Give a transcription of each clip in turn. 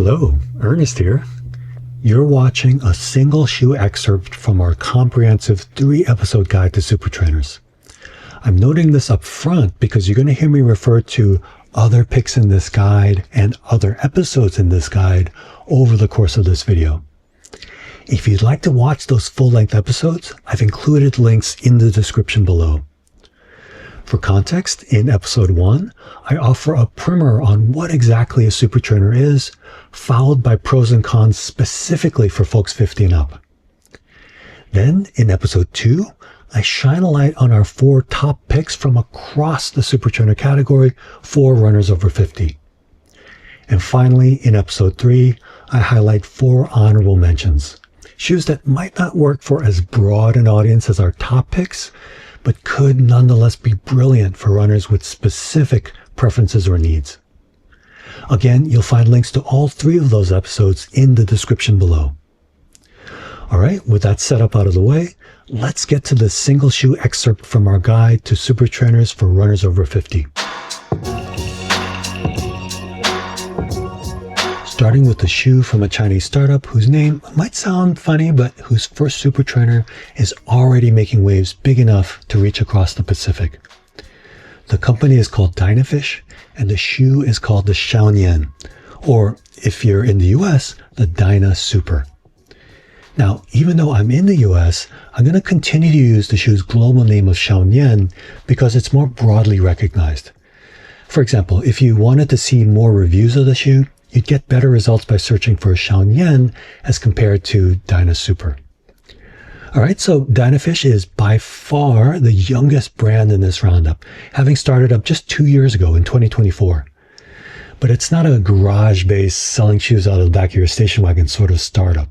Hello, Ernest here. You're watching a single shoe excerpt from our comprehensive 3-episode guide to super trainers. I'm noting this up front because you're going to hear me refer to other picks in this guide and other episodes in this guide over the course of this video. If you'd like to watch those full-length episodes, I've included links in the description below. For context, in episode 1, I offer a primer on what exactly a super trainer is, followed by pros and cons specifically for folks 50 and up. Then, in episode 2, I shine a light on our 4 top picks from across the super trainer category for runners over 50. And finally, in episode 3, I highlight 4 honorable mentions. Shoes that might not work for as broad an audience as our top picks, but could nonetheless be brilliant for runners with specific preferences or needs. Again, you'll find links to all 3 of those episodes in the description below. All right, with that setup out of the way, let's get to the single shoe excerpt from our guide to super trainers for runners over 50. Starting with the shoe from a Chinese startup whose name might sound funny, but whose first super trainer is already making waves big enough to reach across the Pacific. The company is called Dynafish, and the shoe is called the Xiaonian, or if you're in the US, the Dyna Super. Now, even though I'm in the US, I'm going to continue to use the shoe's global name of Xiaonian because it's more broadly recognized. For example, if you wanted to see more reviews of the shoe, you'd get better results by searching for Xiaonian as compared to Dyna Super. All right, so Dynafish is by far the youngest brand in this roundup, having started up just 2 years ago in 2024. But it's not a garage-based selling shoes out of the back of your station wagon sort of startup.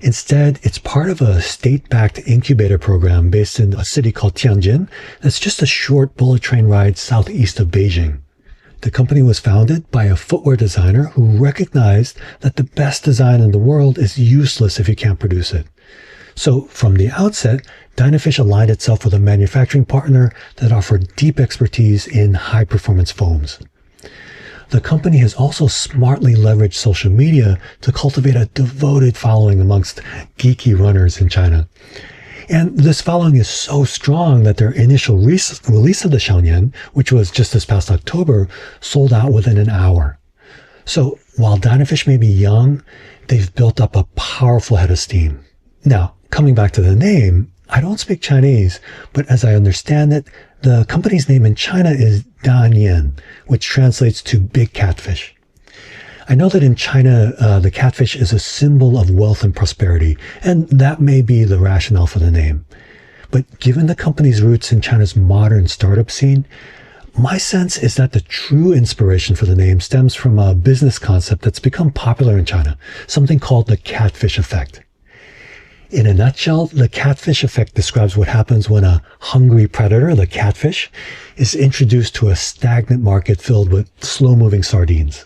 Instead, it's part of a state-backed incubator program based in a city called Tianjin that's just a short bullet train ride southeast of Beijing. The company was founded by a footwear designer who recognized that the best design in the world is useless if you can't produce it. So from the outset, Dynafish aligned itself with a manufacturing partner that offered deep expertise in high-performance foams. The company has also smartly leveraged social media to cultivate a devoted following amongst geeky runners in China. And this following is so strong that their initial release of the Xiaonian, which was just this past October, sold out within an hour. So while Dynafish may be young, they've built up a powerful head of steam. Now, coming back to the name, I don't speak Chinese, but as I understand it, the company's name in China is Xiaonian, which translates to big catfish. I know that in China, the catfish is a symbol of wealth and prosperity, and that may be the rationale for the name. But given the company's roots in China's modern startup scene, my sense is that the true inspiration for the name stems from a business concept that's become popular in China, something called the catfish effect. In a nutshell, the catfish effect describes what happens when a hungry predator, the catfish, is introduced to a stagnant market filled with slow-moving sardines.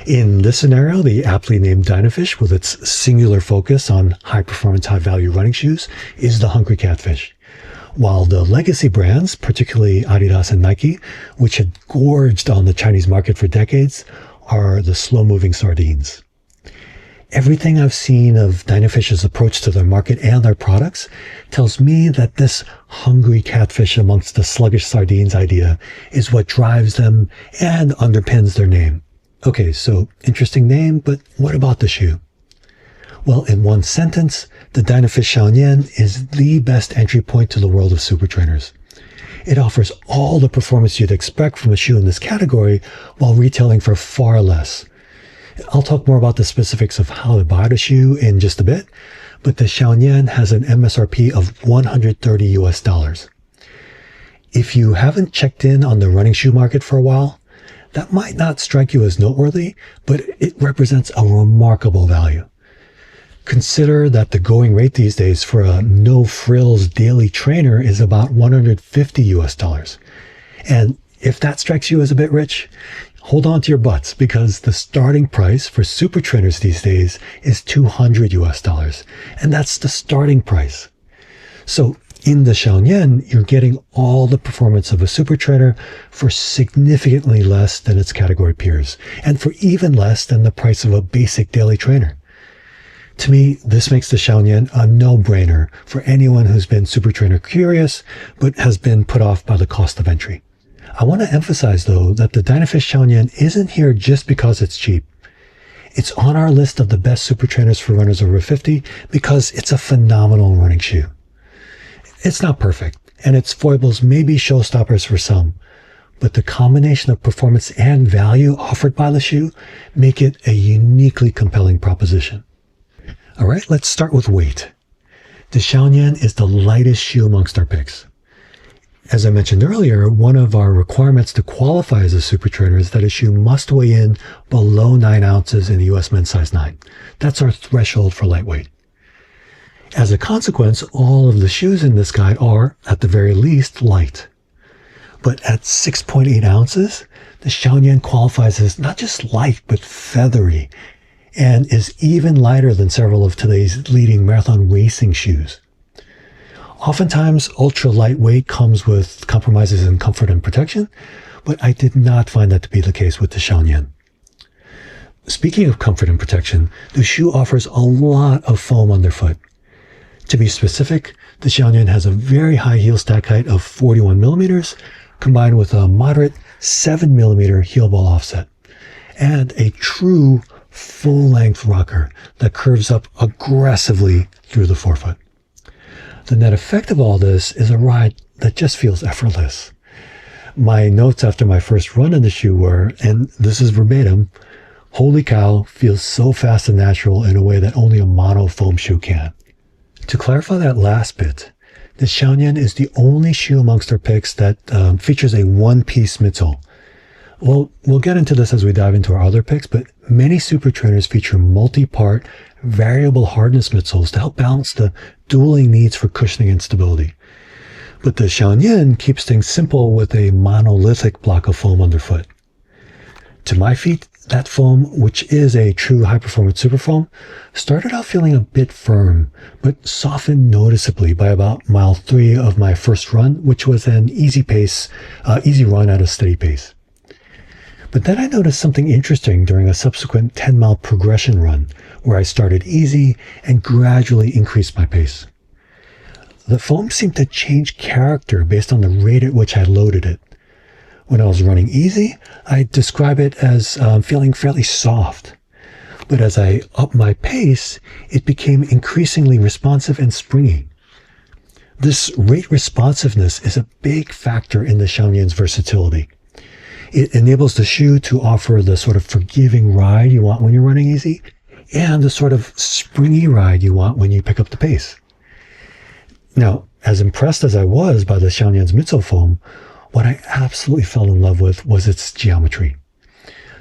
In this scenario, the aptly named Dynafish, with its singular focus on high-performance, high-value running shoes, is the hungry catfish. While the legacy brands, particularly Adidas and Nike, which had gorged on the Chinese market for decades, are the slow-moving sardines. Everything I've seen of Dynafish's approach to their market and their products tells me that this hungry catfish amongst the sluggish sardines idea is what drives them and underpins their name. Okay, so interesting name, but what about the shoe? Well, in one sentence, the Dynafish Xiaonian is the best entry point to the world of super trainers. It offers all the performance you'd expect from a shoe in this category while retailing for far less. I'll talk more about the specifics of how to buy the shoe in just a bit, but the Xiaonian has an MSRP of $130 US. If you haven't checked in on the running shoe market for a while, that might not strike you as noteworthy, but it represents a remarkable value. Consider that the going rate these days for a no-frills daily trainer is about $150 US. And if that strikes you as a bit rich, hold on to your butts, because the starting price for super trainers these days is $200 US, and that's the starting price. So In the Xiaonian, you're getting all the performance of a super trainer for significantly less than its category peers, and for even less than the price of a basic daily trainer. To me, this makes the Xiaonian a no-brainer for anyone who's been super trainer curious, but has been put off by the cost of entry. I want to emphasize, though, that the Dynafish Xiaonian isn't here just because it's cheap. It's on our list of the best super trainers for runners over 50 because it's a phenomenal running shoe. It's not perfect, and its foibles may be showstoppers for some, but the combination of performance and value offered by the shoe make it a uniquely compelling proposition. All right, let's start with weight. The Xiaonian is the lightest shoe amongst our picks. As I mentioned earlier, one of our requirements to qualify as a super trainer is that a shoe must weigh in below 9 ounces in the US men's size 9. That's our threshold for lightweight. As a consequence, all of the shoes in this guide are, at the very least, light. But at 6.8 ounces, the Xiaonian qualifies as not just light, but feathery, and is even lighter than several of today's leading marathon racing shoes. Oftentimes, ultra lightweight comes with compromises in comfort and protection, but I did not find that to be the case with the Xiaonian. Speaking of comfort and protection, the shoe offers a lot of foam underfoot. To be specific, the Xiaonian has a very high heel stack height of 41 millimeters, combined with a moderate 7 millimeter heel ball offset, and a true full-length rocker that curves up aggressively through the forefoot. The net effect of all this is a ride that just feels effortless. My notes after my first run in the shoe were, and this is verbatim, "Holy cow, feels so fast and natural in a way that only a mono foam shoe can." To clarify that last bit, the Xiaonian is the only shoe amongst our picks that features a one-piece midsole. Well, we'll get into this as we dive into our other picks, but many super trainers feature multi-part, variable hardness midsoles to help balance the dueling needs for cushioning and stability. But the Xiaonian keeps things simple with a monolithic block of foam underfoot. To my feet, that foam, which is a true high-performance super foam, started out feeling a bit firm, but softened noticeably by about mile 3 of my first run, which was an easy run at a steady pace. But then I noticed something interesting during a subsequent 10-mile progression run, where I started easy and gradually increased my pace. The foam seemed to change character based on the rate at which I loaded it. When I was running easy, I describe it as feeling fairly soft. But as I upped my pace, it became increasingly responsive and springy. This rate responsiveness is a big factor in the Xiaonian's versatility. It enables the shoe to offer the sort of forgiving ride you want when you're running easy, and the sort of springy ride you want when you pick up the pace. Now, as impressed as I was by the Xiaonian's midsole foam, what I absolutely fell in love with was its geometry.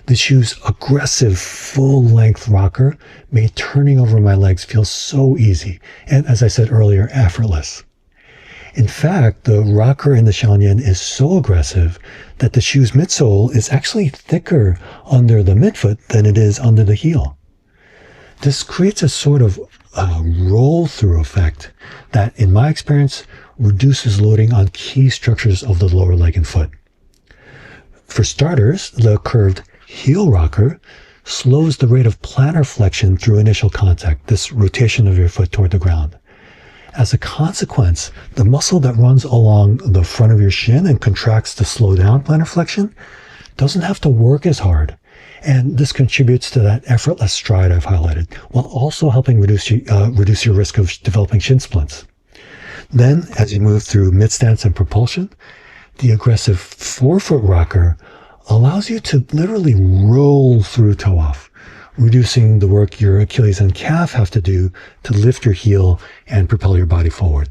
The shoe's aggressive full-length rocker made turning over my legs feel so easy, and as I said earlier, effortless. In fact, the rocker in the Xiaonian is so aggressive that the shoe's midsole is actually thicker under the midfoot than it is under the heel. This creates a sort of roll-through effect that, in my experience, reduces loading on key structures of the lower leg and foot. For starters, the curved heel rocker slows the rate of plantar flexion through initial contact, this rotation of your foot toward the ground. As a consequence, the muscle that runs along the front of your shin and contracts to slow down plantar flexion doesn't have to work as hard. And this contributes to that effortless stride I've highlighted, while also helping reduce your risk of developing shin splints. Then, as you move through mid-stance and propulsion, the aggressive forefoot rocker allows you to literally roll through toe-off, reducing the work your Achilles and calf have to do to lift your heel and propel your body forward.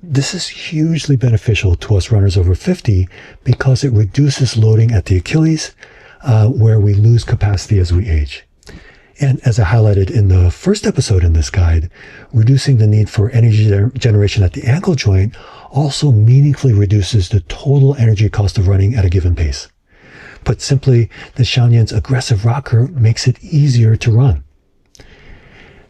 This is hugely beneficial to us runners over 50 because it reduces loading at the Achilles, where we lose capacity as we age. And as I highlighted in the first episode in this guide, reducing the need for energy generation at the ankle joint also meaningfully reduces the total energy cost of running at a given pace. Put simply, the Xiaonian's aggressive rocker makes it easier to run.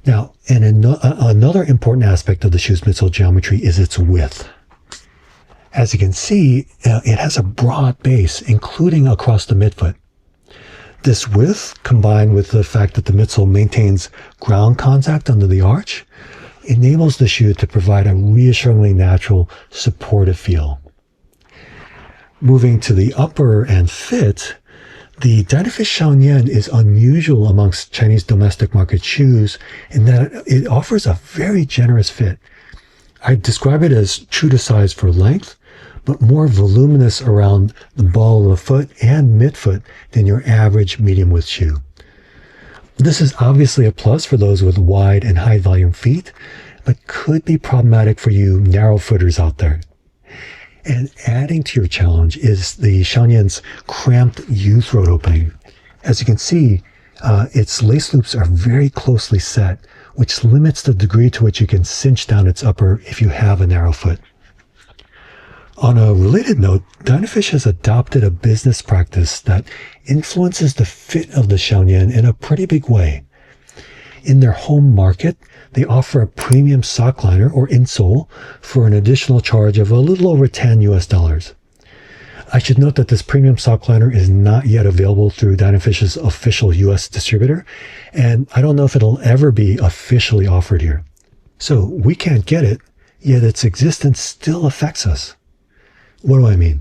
Now, another important aspect of the shoe's midsole geometry is its width. As you can see, it has a broad base, including across the midfoot. This width, combined with the fact that the midsole maintains ground contact under the arch, enables the shoe to provide a reassuringly natural, supportive feel. Moving to the upper and fit, the Dynafish Xiaonian is unusual amongst Chinese domestic market shoes in that it offers a very generous fit. I describe it as true to size for length, but more voluminous around the ball of the foot and midfoot than your average medium width shoe. This is obviously a plus for those with wide and high volume feet, but could be problematic for you narrow footers out there. And adding to your challenge is the Xiaonian's cramped U-throat opening. As you can see, its lace loops are very closely set, which limits the degree to which you can cinch down its upper if you have a narrow foot. On a related note, Dynafish has adopted a business practice that influences the fit of the Xiaonian in a pretty big way. In their home market, they offer a premium sock liner or insole for an additional charge of a little over $10 US. I should note that this premium sock liner is not yet available through Dynafish's official US distributor, and I don't know if it'll ever be officially offered here. So we can't get it, yet its existence still affects us. What do I mean?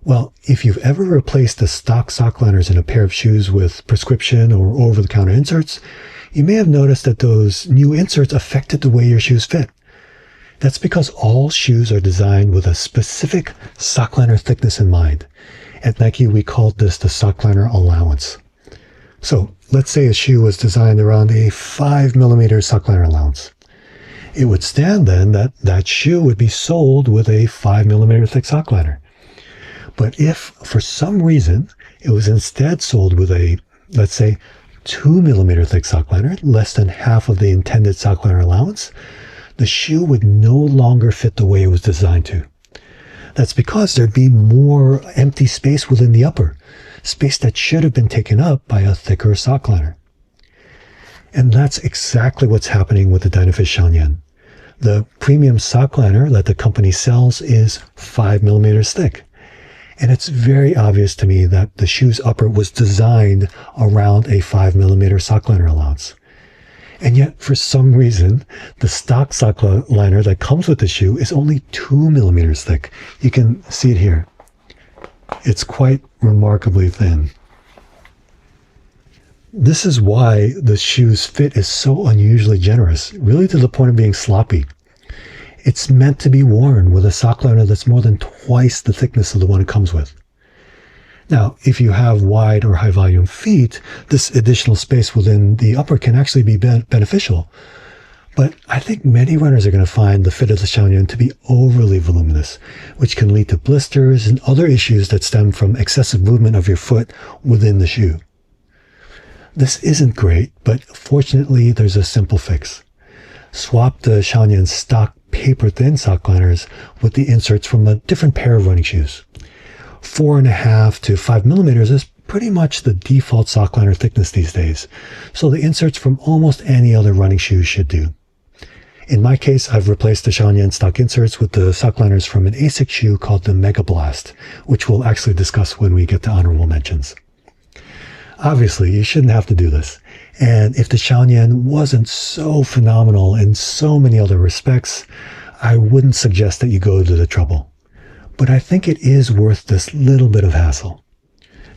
Well, if you've ever replaced the stock sock liners in a pair of shoes with prescription or over-the-counter inserts, you may have noticed that those new inserts affected the way your shoes fit. That's because all shoes are designed with a specific sock liner thickness in mind. At Nike, we called this the sock liner allowance. So let's say a shoe was designed around a 5mm sock liner allowance. It would stand then that that shoe would be sold with a 5mm thick sock liner. But if, for some reason, it was instead sold with a, let's say, 2mm thick sock liner, less than half of the intended sock liner allowance, the shoe would no longer fit the way it was designed to. That's because there'd be more empty space within the upper, space that should have been taken up by a thicker sock liner. And that's exactly what's happening with the Dynafish Xiaonian. The premium sock liner that the company sells is 5mm thick. And it's very obvious to me that the shoe's upper was designed around a 5mm sock liner allowance. And yet, for some reason, the stock sock liner that comes with the shoe is only 2mm thick. You can see it here. It's quite remarkably thin. This is why the shoe's fit is so unusually generous, really to the point of being sloppy. It's meant to be worn with a sock liner that's more than twice the thickness of the one it comes with. Now, if you have wide or high volume feet, this additional space within the upper can actually be beneficial. But I think many runners are going to find the fit of the Xiaonian to be overly voluminous, which can lead to blisters and other issues that stem from excessive movement of your foot within the shoe. This isn't great, but fortunately there's a simple fix. Swap the Xiaonian's stock paper-thin sock liners with the inserts from a different pair of running shoes. 4.5 to 5mm is pretty much the default sock liner thickness these days, so the inserts from almost any other running shoe should do. In my case, I've replaced the Xiaonian stock inserts with the sock liners from an ASIC shoe called the Mega Blast, which we'll actually discuss when we get to honorable mentions. Obviously, you shouldn't have to do this. And if the Xiaonian wasn't so phenomenal in so many other respects, I wouldn't suggest that you go to the trouble. But I think it is worth this little bit of hassle.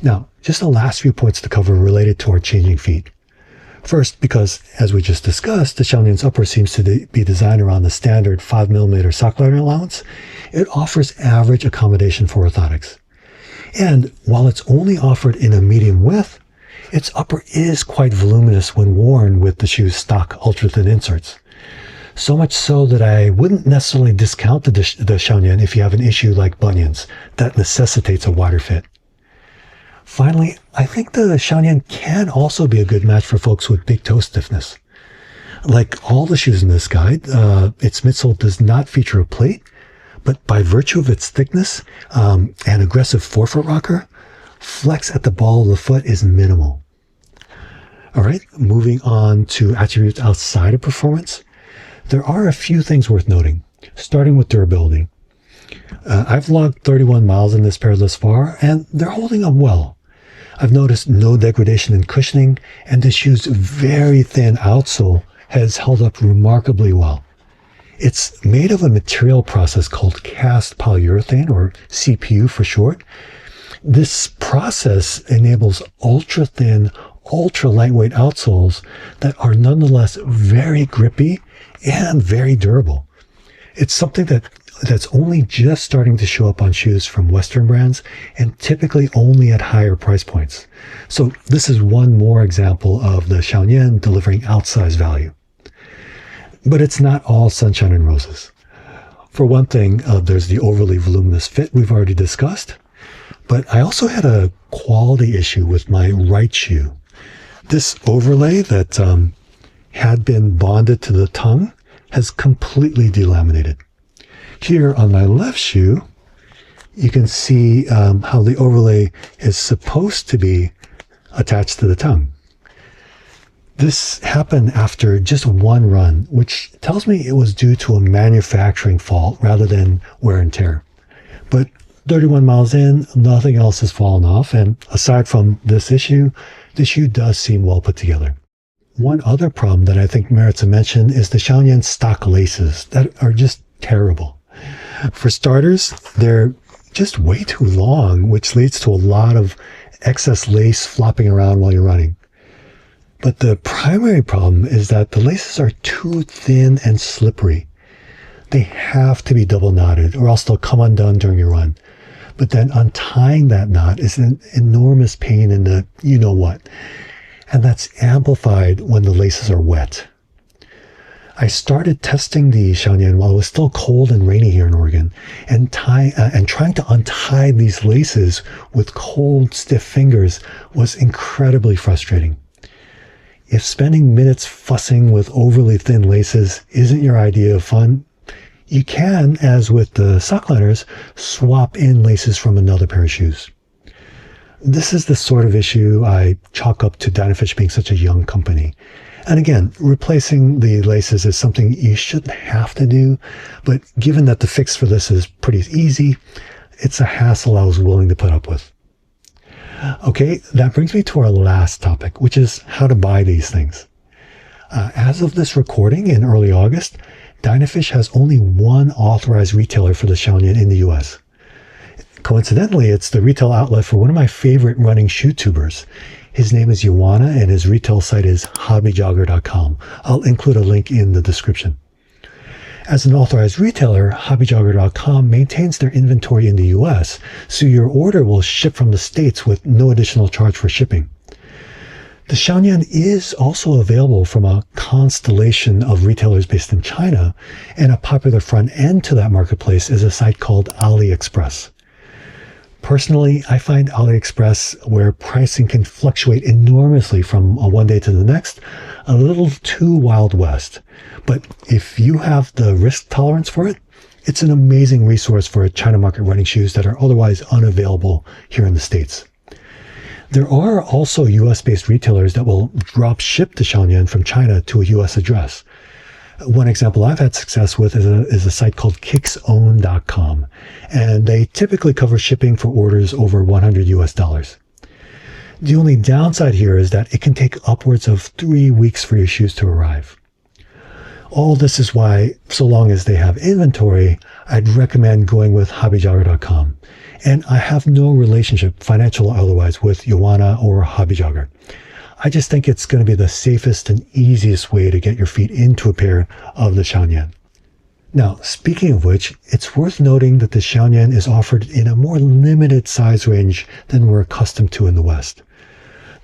Now, just the last few points to cover related to our changing feet. First, because, as we just discussed, the Xiaonian's upper seems to be designed around the standard 5mm sock liner allowance, it offers average accommodation for orthotics. And while it's only offered in a medium width, its upper is quite voluminous when worn with the shoe's stock ultra-thin inserts. So much so that I wouldn't necessarily discount the Xiaonian if you have an issue like bunions that necessitates a wider fit. Finally, I think the Xiaonian can also be a good match for folks with big toe stiffness. Like all the shoes in this guide, its midsole does not feature a plate, but by virtue of its thickness and aggressive forefoot rocker, flex at the ball of the foot is minimal. All right, moving on to attributes outside of performance. There are a few things worth noting, starting with durability. I've logged 31 miles in this pair thus far, and they're holding up well. I've noticed no degradation in cushioning, and the shoe's very thin outsole has held up remarkably well. It's made of a material process called cast polyurethane, or CPU for short. This process enables ultra-thin, ultra-lightweight outsoles that are nonetheless very grippy and very durable. It's something that's only just starting to show up on shoes from Western brands, and typically only at higher price points. So this is one more example of the Xiaonian delivering outsized value. But it's not all sunshine and roses. For one thing, there's the overly voluminous fit we've already discussed. But I also had a quality issue with my right shoe. This overlay that had been bonded to the tongue has completely delaminated. Here on my left shoe, you can see how the overlay is supposed to be attached to the tongue. This happened after just one run, which tells me it was due to a manufacturing fault rather than wear and tear. But 31 miles in, nothing else has fallen off, and aside from this issue, the shoe does seem well put together. One other problem that I think merits a mention is the Xiaonian stock laces that are just terrible. For starters, they're just way too long, which leads to a lot of excess lace flopping around while you're running. But the primary problem is that the laces are too thin and slippery. They have to be double knotted or else they'll come undone during your run. But then untying that knot is an enormous pain in the you-know-what. And that's amplified when the laces are wet. I started testing the Xiaonian while it was still cold and rainy here in Oregon, and trying to untie these laces with cold, stiff fingers was incredibly frustrating. If spending minutes fussing with overly thin laces isn't your idea of fun, you can, as with the sock liners, swap in laces from another pair of shoes. This is the sort of issue I chalk up to Dynafish being such a young company. And again, replacing the laces is something you shouldn't have to do, but given that the fix for this is pretty easy, it's a hassle I was willing to put up with. Okay, that brings me to our last topic, which is how to buy these things. As of this recording in early August, Dynafish has only one authorized retailer for the Xiaonian in the US. Coincidentally, it's the retail outlet for one of my favorite running shoe tubers. His name is Ioana, and his retail site is hobbyjogger.com. I'll include a link in the description. As an authorized retailer, hobbyjogger.com maintains their inventory in the US, so your order will ship from the States with no additional charge for shipping. The Xiaonian is also available from a constellation of retailers based in China, and a popular front end to that marketplace is a site called AliExpress. Personally, I find AliExpress, where pricing can fluctuate enormously from one day to the next, a little too Wild West. But if you have the risk tolerance for it, it's an amazing resource for China market running shoes that are otherwise unavailable here in the States. There are also US-based retailers that will drop ship the Xiaonian from China to a US address. One example I've had success with is a site called kicksown.com, and they typically cover shipping for orders over $100 US. The only downside here is that it can take upwards of 3 weeks for your shoes to arrive. All this is why, so long as they have inventory, I'd recommend going with hobbyjogger.com. And I have no relationship, financial or otherwise, with Ioana or Hobbyjogger. I just think it's going to be the safest and easiest way to get your feet into a pair of the Xiaonian. Now, speaking of which, it's worth noting that the Xiaonian is offered in a more limited size range than we're accustomed to in the West.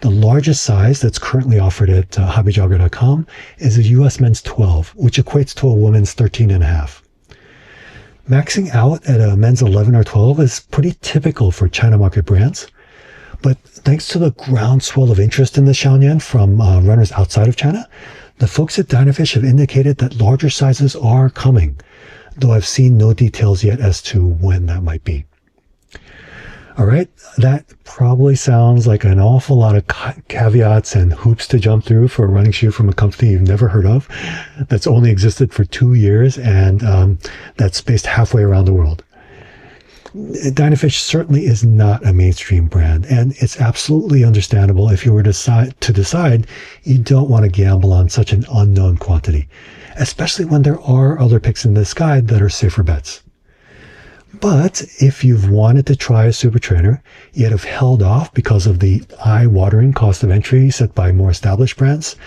The largest size that's currently offered at hobbyjogger.com is a US men's 12, which equates to a woman's 13.5. Maxing out at a men's 11 or 12 is pretty typical for China market brands. But thanks to the groundswell of interest in the Xiaonian from runners outside of China, the folks at Dynafish have indicated that larger sizes are coming, though I've seen no details yet as to when that might be. All right, that probably sounds like an awful lot of caveats and hoops to jump through for a running shoe from a company you've never heard of, that's only existed for 2 years, and that's based halfway around the world. Dynafish certainly is not a mainstream brand, and it's absolutely understandable if you were to decide you don't want to gamble on such an unknown quantity, especially when there are other picks in this guide that are safer bets. But if you've wanted to try a super trainer, yet have held off because of the eye-watering cost of entry set by more established brands,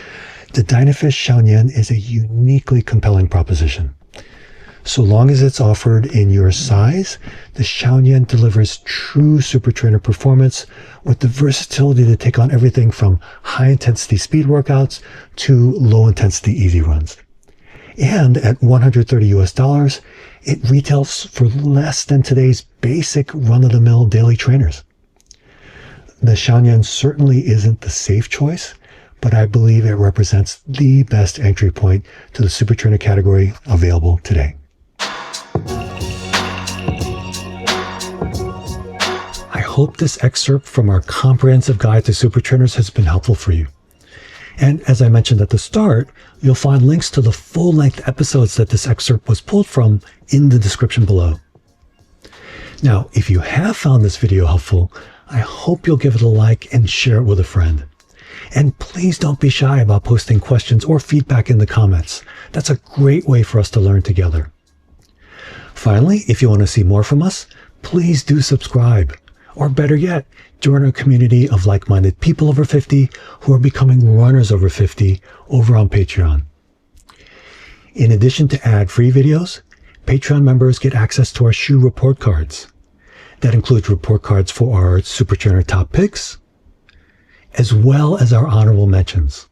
the Dynafish Xiaonian is a uniquely compelling proposition. So long as it's offered in your size, the Xiaonian delivers true super trainer performance with the versatility to take on everything from high-intensity speed workouts to low-intensity easy runs. And at $130, it retails for less than today's basic run-of-the-mill daily trainers. The Xiaonian certainly isn't the safe choice, but I believe it represents the best entry point to the super trainer category available today. I hope this excerpt from our comprehensive guide to super trainers has been helpful for you. And as I mentioned at the start, you'll find links to the full-length episodes that this excerpt was pulled from in the description below. Now, if you have found this video helpful, I hope you'll give it a like and share it with a friend. And please don't be shy about posting questions or feedback in the comments. That's a great way for us to learn together. Finally, if you want to see more from us, please do subscribe. Or better yet, join our community of like-minded people over 50 who are becoming runners over 50 over on Patreon. In addition to ad-free videos, Patreon members get access to our shoe report cards. That includes report cards for our super trainer top picks, as well as our honorable mentions,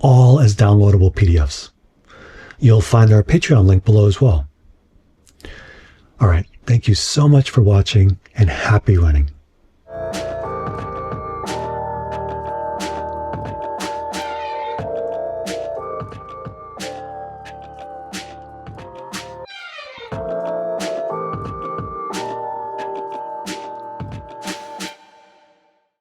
all as downloadable PDFs. You'll find our Patreon link below as well. All right, thank you so much for watching, and happy running.